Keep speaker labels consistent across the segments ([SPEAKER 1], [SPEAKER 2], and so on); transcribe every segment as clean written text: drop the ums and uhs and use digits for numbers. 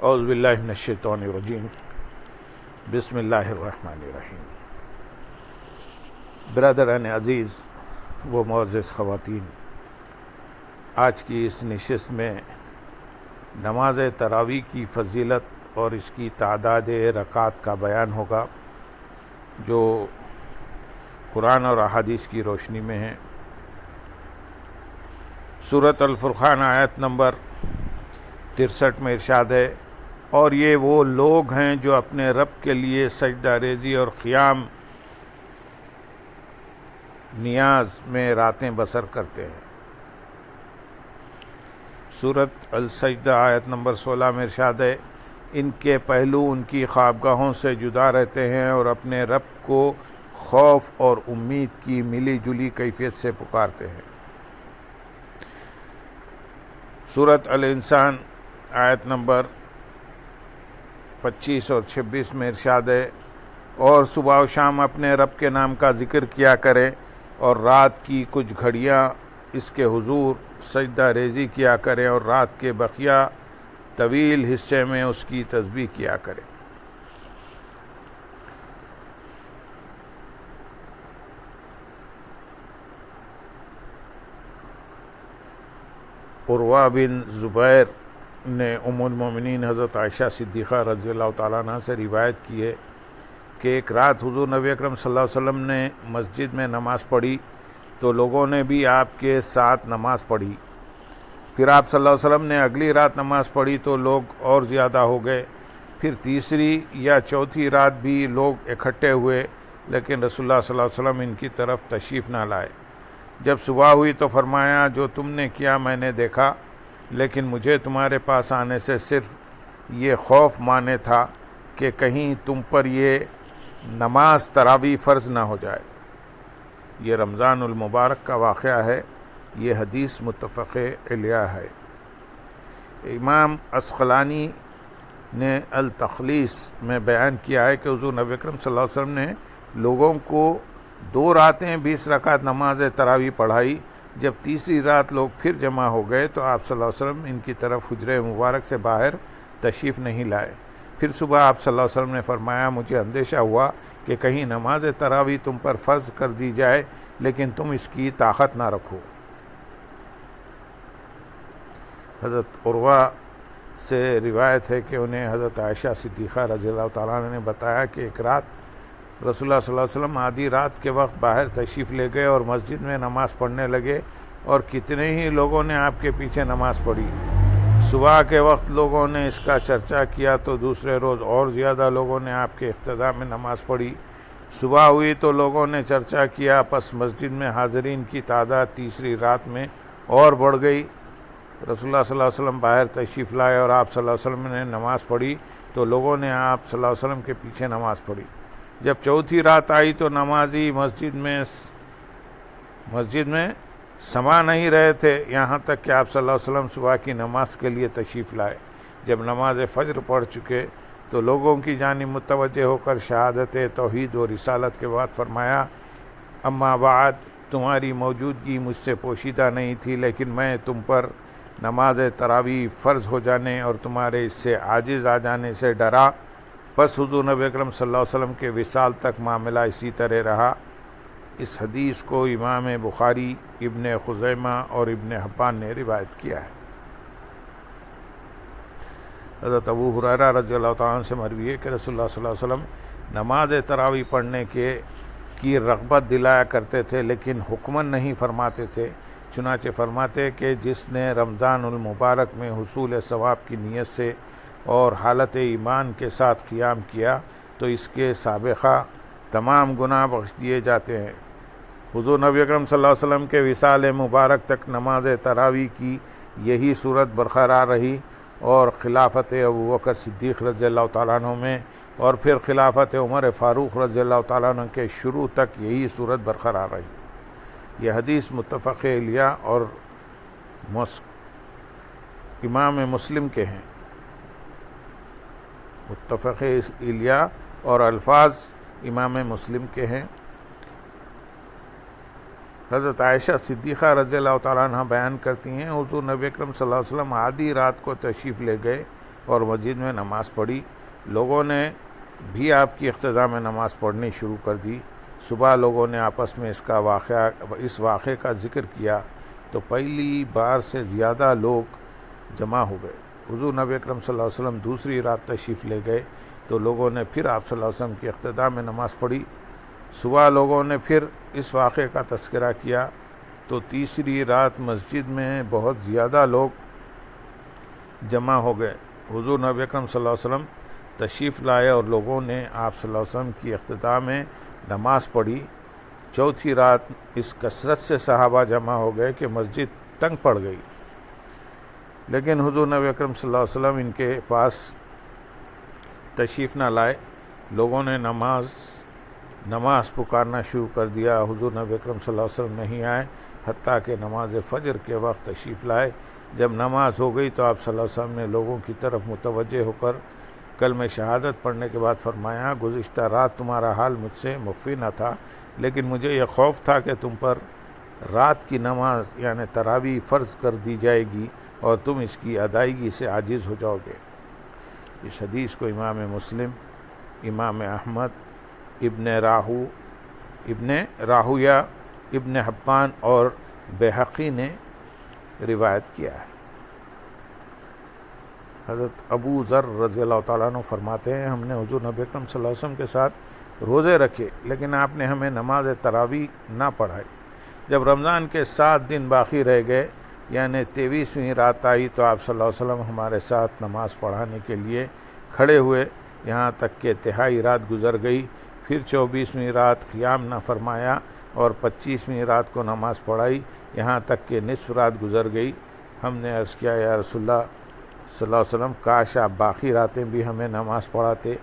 [SPEAKER 1] اعوذ باللہ من الشیطان الرجیم بسم اللہ الرحمن الرحیم۔ برادران عزیز و معزز خواتین، آج کی اس نشست میں نماز تراویح کی فضیلت اور اس کی تعداد رکعات کا بیان ہوگا جو قرآن اور احادیث کی روشنی میں ہے۔ سورۃ الفرقان آیت نمبر 63 میں ارشاد ہے، اور یہ وہ لوگ ہیں جو اپنے رب کے لیے سجدہ ریزی اور قیام نیاز میں راتیں بسر کرتے ہیں۔ سورۃ السجدہ آیت نمبر 16 میں ارشاد ہے، ان کے پہلو ان کی خوابگاہوں سے جدا رہتے ہیں اور اپنے رب کو خوف اور امید کی ملی جلی کیفیت سے پکارتے ہیں۔ سورۃ الانسان آیت نمبر 25 اور 26 میں ارشاد ہے، اور صبح و شام اپنے رب کے نام کا ذکر کیا کریں اور رات کی کچھ گھڑیاں اس کے حضور سجدہ ریزی کیا کریں اور رات کے بقیہ طویل حصے میں اس کی تسبیح کیا کریں۔ عروہ بن زبیر نے ام المومنین حضرت عائشہ صدیقہ رضی اللہ تعالیٰ عنہ سے روایت کی ہے کہ ایک رات حضور نبی اکرم صلی اللہ علیہ وسلم نے مسجد میں نماز پڑھی تو لوگوں نے بھی آپ کے ساتھ نماز پڑھی۔ پھر آپ صلی اللہ علیہ وسلم نے اگلی رات نماز پڑھی تو لوگ اور زیادہ ہو گئے۔ پھر تیسری یا چوتھی رات بھی لوگ اکٹھے ہوئے، لیکن رسول اللہ صلی اللہ علیہ وسلم ان کی طرف تشریف نہ لائے۔ جب صبح ہوئی تو فرمایا، جو تم نے کیا میں نے دیکھا، لیکن مجھے تمہارے پاس آنے سے صرف یہ خوف مانے تھا کہ کہیں تم پر یہ نماز تراویح فرض نہ ہو جائے۔ یہ رمضان المبارک کا واقعہ ہے، یہ حدیث متفق علیہ ہے۔ امام عسقلانی نے التخلیص میں بیان کیا ہے کہ حضور نبی اکرم صلی اللہ علیہ وسلم نے لوگوں کو 2 راتیں 20 رکعت نماز تراویح پڑھائی۔ جب تیسری رات لوگ پھر جمع ہو گئے تو آپ صلی اللہ علیہ وسلم ان کی طرف حجرہ مبارک سے باہر تشریف نہیں لائے۔ پھر صبح آپ صلی اللہ علیہ وسلم نے فرمایا، مجھے اندیشہ ہوا کہ کہیں نماز تراویح تم پر فرض کر دی جائے لیکن تم اس کی طاقت نہ رکھو۔ حضرت عروہ سے روایت ہے کہ انہیں حضرت عائشہ صدیقہ رضی اللہ تعالیٰ عنہ نے بتایا کہ ایک رات رسول اللہ صلی اللہ علیہ وسلم آدھی رات کے وقت باہر تشریف لے گئے اور مسجد میں نماز پڑھنے لگے، اور کتنے ہی لوگوں نے آپ کے پیچھے نماز پڑھی۔ صبح کے وقت لوگوں نے اس کا چرچا کیا تو دوسرے روز اور زیادہ لوگوں نے آپ کے اقتداء میں نماز پڑھی۔ صبح ہوئی تو لوگوں نے چرچا کیا، پس مسجد میں حاضرین کی تعداد تیسری رات میں اور بڑھ گئی۔ رسول اللہ صلی اللہ علیہ وسلم باہر تشریف لائے اور آپ صلی اللہ علیہ وسلم نے نماز پڑھی تو لوگوں نے آپ صلی اللہ علیہ وسلم کے پیچھے نماز پڑھی۔ جب چوتھی رات آئی تو نمازی مسجد میں سما نہیں رہے تھے، یہاں تک کہ آپ صلی اللہ علیہ وسلم صبح کی نماز کے لیے تشریف لائے۔ جب نماز فجر پڑھ چکے تو لوگوں کی جانب متوجہ ہو کر شہادت توحید و رسالت کے بعد فرمایا، اما بعد، تمہاری موجودگی مجھ سے پوشیدہ نہیں تھی، لیکن میں تم پر نماز تراویح فرض ہو جانے اور تمہارے اس سے عاجز آ جانے سے ڈرا۔ پس حضور نبی اکرم صلی اللہ علیہ وسلم کے وصال تک معاملہ اسی طرح رہا۔ اس حدیث کو امام بخاری، ابن خزیمہ اور ابن حبان نے روایت کیا ہے۔ حضرت ابو ہریرہ رضی اللہ تعالیٰ عنہ سے مروی ہے کہ رسول اللہ صلی اللہ علیہ وسلم نماز تراویح پڑھنے کی رغبت دلایا کرتے تھے لیکن حکماً نہیں فرماتے تھے، چنانچہ فرماتے کہ جس نے رمضان المبارک میں حصول ثواب کی نیت سے اور حالت ایمان کے ساتھ قیام کیا تو اس کے سابقہ تمام گناہ بخش دیے جاتے ہیں۔ حضور نبی اکرم صلی اللہ علیہ وسلم کے وصال مبارک تک نماز تراویح کی یہی صورت برقرار رہی، اور خلافت ابوبکر صدیق رضی اللہ تعالیٰ عنہ میں اور پھر خلافت عمر فاروق رضی اللہ تعالیٰ عنہ کے شروع تک یہی صورت برقرار رہی۔ یہ حدیث متفق علیہ اور امام مسلم کے ہیں۔ متفق علیہ اور الفاظ امام مسلم کے ہیں۔ حضرت عائشہ صدیقہ رضی اللہ تعالیٰ عنہ بیان کرتی ہیں، حضور نبی اکرم صلی اللہ علیہ وسلم آدھی رات کو تشریف لے گئے اور مسجد میں نماز پڑھی۔ لوگوں نے بھی آپ کی اقتداء میں نماز پڑھنی شروع کر دی۔ صبح لوگوں نے آپس میں اس واقعے کا ذکر کیا تو پہلی بار سے زیادہ لوگ جمع ہو گئے۔ حضور نبی اکرم صلی اللہ علیہ وسلم دوسری رات تشریف لے گئے تو لوگوں نے پھر آپ صلی اللہ علیہ وسلم کی اقتداء میں نماز پڑھی۔ صبح لوگوں نے پھر اس واقعے کا تذکرہ کیا تو تیسری رات مسجد میں بہت زیادہ لوگ جمع ہو گئے۔ حضور نبی اکرم صلی اللہ علیہ وسلم تشریف لائے اور لوگوں نے آپ صلی اللہ علیہ وسلم کی اقتداء میں نماز پڑھی۔ چوتھی رات اس کثرت سے صحابہ جمع ہو گئے کہ مسجد تنگ پڑ گئی، لیکن حضور نبی اکرم صلی اللہ علیہ وسلم ان کے پاس تشریف نہ لائے۔ لوگوں نے نماز پکارنا شروع کر دیا۔ حضور نبی اکرم صلی اللہ علیہ وسلم نہیں آئے حتیٰ کہ نماز فجر کے وقت تشریف لائے۔ جب نماز ہو گئی تو آپ صلی اللہ علیہ وسلم نے لوگوں کی طرف متوجہ ہو کر کلمہ شہادت پڑھنے کے بعد فرمایا، گزشتہ رات تمہارا حال مجھ سے مخفی نہ تھا، لیکن مجھے یہ خوف تھا کہ تم پر رات کی نماز یعنی تراویح فرض کر دی جائے گی اور تم اس کی ادائیگی سے عاجز ہو جاؤ گے۔ اس حدیث کو امام مسلم، امام احمد، ابن راہویہ، ابن حبان اور بیہقی نے روایت کیا ہے۔ حضرت ابو ذر رضی اللہ تعالیٰ عنہ فرماتے ہیں، ہم نے حضور نبی اکرم صلی اللہ علیہ وسلم کے ساتھ روزے رکھے لیکن آپ نے ہمیں نماز تراویح نہ پڑھائی۔ جب رمضان کے 7 دن باقی رہ گئے یعنی 23ویں رات آئی تو آپ صلی اللہ علیہ وسلم ہمارے ساتھ نماز پڑھانے کے لیے کھڑے ہوئے، یہاں تک کہ تہائی رات گزر گئی۔ پھر 24ویں رات قیام نہ فرمایا اور 25ویں رات کو نماز پڑھائی، یہاں تک کہ نصف رات گزر گئی۔ ہم نے عرض کیا، یا رسول اللہ صلی اللہ علیہ وسلم، کاش آپ باقی راتیں بھی ہمیں نماز پڑھاتے،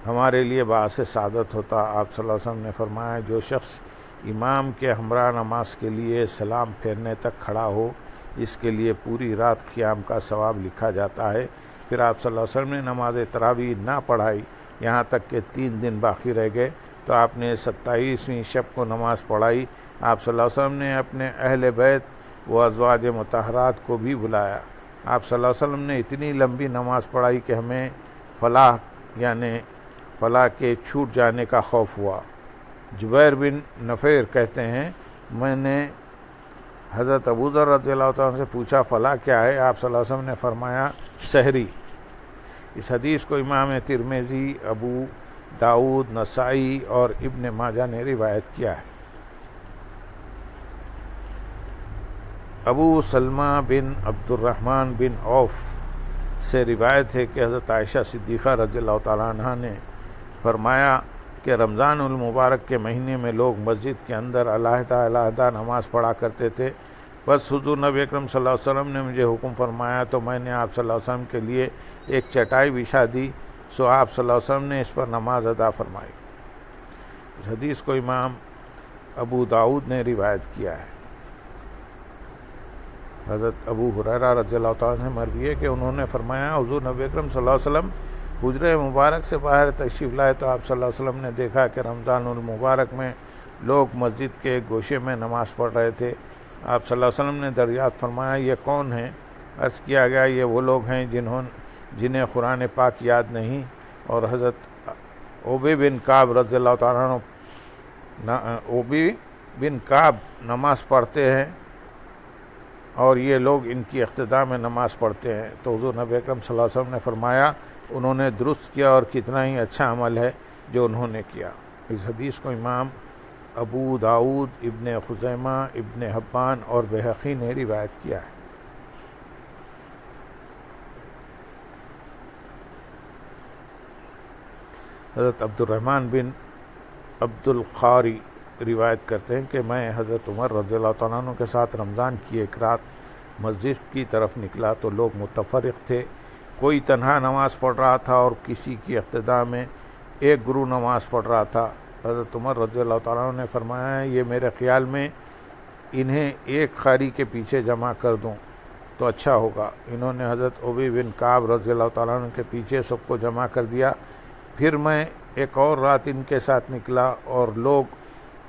[SPEAKER 1] ہمارے لیے باعث سعادت ہوتا۔ آپ صلی اللہ علیہ وسلم نے فرمایا، جو شخص امام کے ہمراہ نماز کے لیے سلام پھیرنے تک کھڑا ہو، اس کے لیے پوری رات قیام کا ثواب لکھا جاتا ہے۔ پھر آپ صلی اللہ علیہ وسلم نے نماز تراویح نہ پڑھائی یہاں تک کہ 3 دن باقی رہ گئے تو آپ نے 27ویں شب کو نماز پڑھائی۔ آپ صلی اللہ علیہ وسلم نے اپنے اہل بیت و ازواج مطہرات کو بھی بلایا۔ آپ صلی اللہ علیہ وسلم نے اتنی لمبی نماز پڑھائی کہ ہمیں فلاح کے چھوٹ جانے کا خوف ہوا۔ جبیر بن نفیر کہتے ہیں، میں نے حضرت ابو ذر رضی اللہ تعالیٰ عنہ سے پوچھا، فلاح کیا ہے؟ آپ صلی اللہ علیہ وسلم نے فرمایا، سحری۔ اس حدیث کو امام ترمذی، ابو داؤد، نسائی اور ابن ماجہ نے روایت کیا ہے۔ ابو سلمہ بن عبد الرحمن بن عوف سے روایت ہے کہ حضرت عائشہ صدیقہ رضی اللہ تعالیٰ عنہ نے فرمایا کہ رمضان المبارک کے مہینے میں لوگ مسجد کے اندر علیحدہ نماز پڑھا کرتے تھے۔ بس حضور نبی اکرم صلی اللہ علیہ وسلم نے مجھے حکم فرمایا تو میں نے آپ صلی اللہ علیہ وسلم کے لیے ایک چٹائی بچھا دی، سو آپ صلی اللہ علیہ وسلم نے اس پر نماز ادا فرمائی۔ اس حدیث کو امام ابو داؤد نے روایت کیا ہے۔ حضرت ابو ہریرہ رضی اللہ تعالیٰ عنہ مروی ہے کہ انہوں نے فرمایا، حضور نبی اکرم صلی اللہ علیہ وسلم حجرہ مبارک سے باہر تشریف لائے تو آپ صلی اللہ علیہ وسلم نے دیکھا کہ رمضان المبارک میں لوگ مسجد کے ایک گوشے میں نماز پڑھ رہے تھے۔ آپ صلی اللہ علیہ وسلم نے دریافت فرمایا، یہ کون ہیں؟ عرض کیا گیا، یہ وہ لوگ ہیں جنہیں قرآن پاک یاد نہیں۔ اور حضرت ابی بن کعب رضی اللہ تعالیٰ عنہ ابی بن کعب نماز پڑھتے ہیں اور یہ لوگ ان کی اقتداء میں نماز پڑھتے ہیں۔ تو حضور نبی اکرم صلی اللہ علیہ وسلم نے فرمایا، انہوں نے درست کیا اور کتنا ہی اچھا عمل ہے جو انہوں نے کیا۔ اس حدیث کو امام ابو داؤد، ابن خزیمہ، ابن حبان اور بیہقی نے روایت کیا ہے۔ حضرت عبد الرحمن بن عبد القاری روایت کرتے ہیں کہ میں حضرت عمر رضی اللہ تعالیٰ عنہ کے ساتھ رمضان کی ایک رات مسجد کی طرف نکلا تو لوگ متفرق تھے، کوئی تنہا نماز پڑھ رہا تھا اور کسی کی اقتداء میں ایک گروہ نماز پڑھ رہا تھا۔ حضرت عمر رضی اللہ تعالیٰ عنہ نے فرمایا، یہ میرے خیال میں انہیں ایک قاری کے پیچھے جمع کر دوں تو اچھا ہوگا۔ انہوں نے حضرت ابی بن کعب رضی اللہ تعالیٰ عنہ کے پیچھے سب کو جمع کر دیا۔ پھر میں ایک اور رات ان کے ساتھ نکلا اور لوگ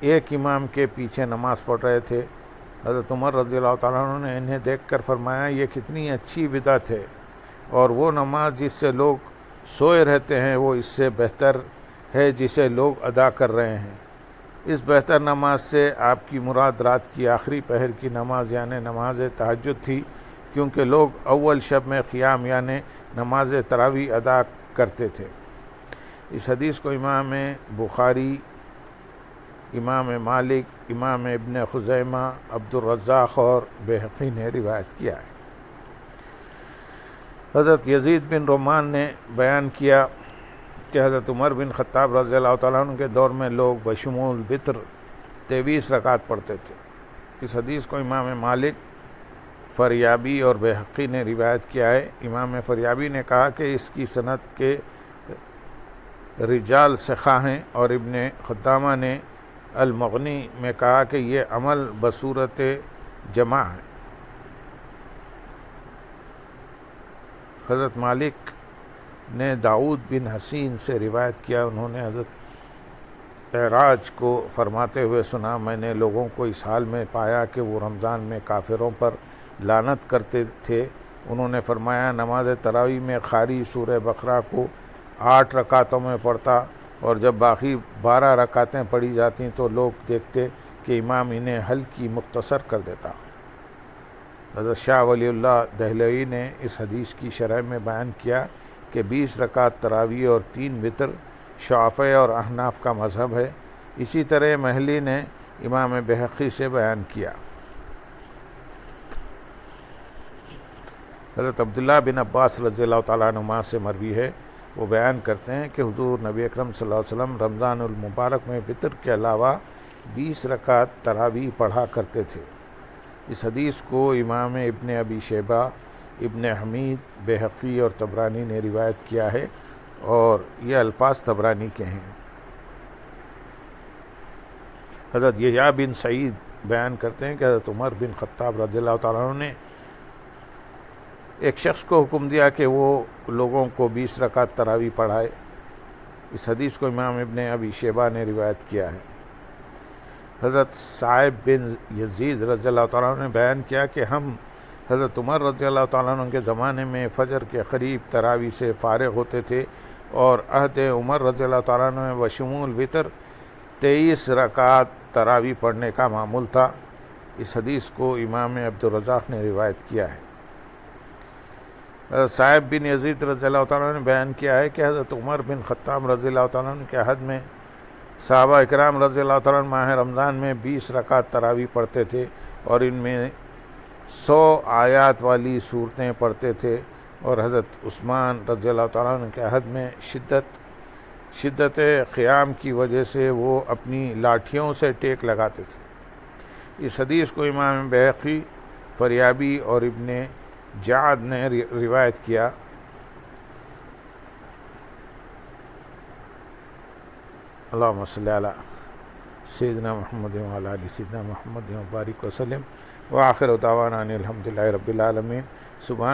[SPEAKER 1] ایک امام کے پیچھے نماز پڑھ رہے تھے۔ حضرت عمر رضی اللہ تعالیٰ عنہ نے انہیں دیکھ کر فرمایا، یہ کتنی اچھی بدعت ہے، اور وہ نماز جس سے لوگ سوئے رہتے ہیں وہ اس سے بہتر ہے جسے لوگ ادا کر رہے ہیں۔ اس بہتر نماز سے آپ کی مراد رات کی آخری پہر کی نماز یعنی نماز تہجد تھی، کیونکہ لوگ اول شب میں قیام یعنی نماز تراویح ادا کرتے تھے۔ اس حدیث کو امام بخاری، امام مالک، امام ابن خزیمہ، عبدالرزاق اور بہقی نے روایت کیا ہے۔ حضرت یزید بن رومان نے بیان کیا کہ حضرت عمر بن خطاب رضی اللہ تعالیٰ عنہ کے دور میں لوگ بشمول وتر 23 رکعت پڑھتے تھے۔ اس حدیث کو امام مالک، فریابی اور بہقی نے روایت کیا ہے۔ امام فریابی نے کہا کہ اس کی سند کے رجال ثقہ ہیں، اور ابن خدامہ نے المغنی میں کہا کہ یہ عمل بصورت جمع ہے۔ حضرت مالک نے داؤد بن حسین سے روایت کیا، انہوں نے حضرت معراج کو فرماتے ہوئے سنا، میں نے لوگوں کو اس حال میں پایا کہ وہ رمضان میں کافروں پر لعنت کرتے تھے۔ انہوں نے فرمایا، نماز تراویح میں قاری سورہ بقرہ کو 8 رکعتوں میں پڑھتا، اور جب باقی 12 رکعتیں پڑھی جاتی تو لوگ دیکھتے کہ امام انہیں ہلکی مختصر کر دیتا۔ حضرت شاہ ولی اللہ دہلوی نے اس حدیث کی شرح میں بیان کیا کہ 20 رکعت تراویح اور 3 وتر شافعی اور احناف کا مذہب ہے۔ اسی طرح محلی نے امام بہقی سے بیان کیا۔ حضرت عبداللہ بن عباس رضی اللہ تعالیٰ عنہما سے مروی ہے، وہ بیان کرتے ہیں کہ حضور نبی اکرم صلی اللہ علیہ وسلم رمضان المبارک میں وتر کے علاوہ 20 رکعت تراویح پڑھا کرتے تھے۔ اس حدیث کو امام ابن ابی شیبہ، ابن حمید، بہقی اور طبرانی نے روایت کیا ہے، اور یہ الفاظ طبرانی کے ہیں۔ حضرت یحییٰ بن سعید بیان کرتے ہیں کہ حضرت عمر بن خطاب رضی اللہ تعالیٰ عنہ نے ایک شخص کو حکم دیا کہ وہ لوگوں کو 20 رکعت تراویح پڑھائے۔ اس حدیث کو امام ابن ابی شیبہ نے روایت کیا ہے۔ حضرت صائب بن یزید رضی اللہ تعالیٰ عنہ نے بیان کیا کہ ہم حضرت عمر رضی اللہ تعالیٰ عنہ کے زمانے میں فجر کے قریب تراویح سے فارغ ہوتے تھے، اور عہد عمر رضی اللہ تعالیٰ عنہ میں بشمول وتر 23 رکعت تراویح پڑھنے کا معمول تھا۔ اس حدیث کو امام عبدالرزاق نے روایت کیا ہے۔ حضرت صائب بن یزید رضی اللہ تعالیٰ عنہ نے بیان کیا ہے کہ حضرت عمر بن خطاب رضی اللہ تعالیٰ عنہ کے عہد میں صحابہ اکرام رضی اللہ تعالیٰ عنہ ماہ رمضان میں 20 رکعت تراویح پڑھتے تھے، اور ان میں 100 آیات والی صورتیں پڑھتے تھے، اور حضرت عثمان رضی اللہ تعالیٰ عنہ کے عہد میں شدت قیام کی وجہ سے وہ اپنی لاٹھیوں سے ٹیک لگاتے تھے۔ اس حدیث کو امام بہقی، فریابی اور ابن جعد نے روایت کیا۔ اللہم صلی علی سیدنا محمد وعلی آل سیدنا محمد وبارک وسلم، وآخر دعوانا ان الحمد للہ رب العالمین۔ سبحان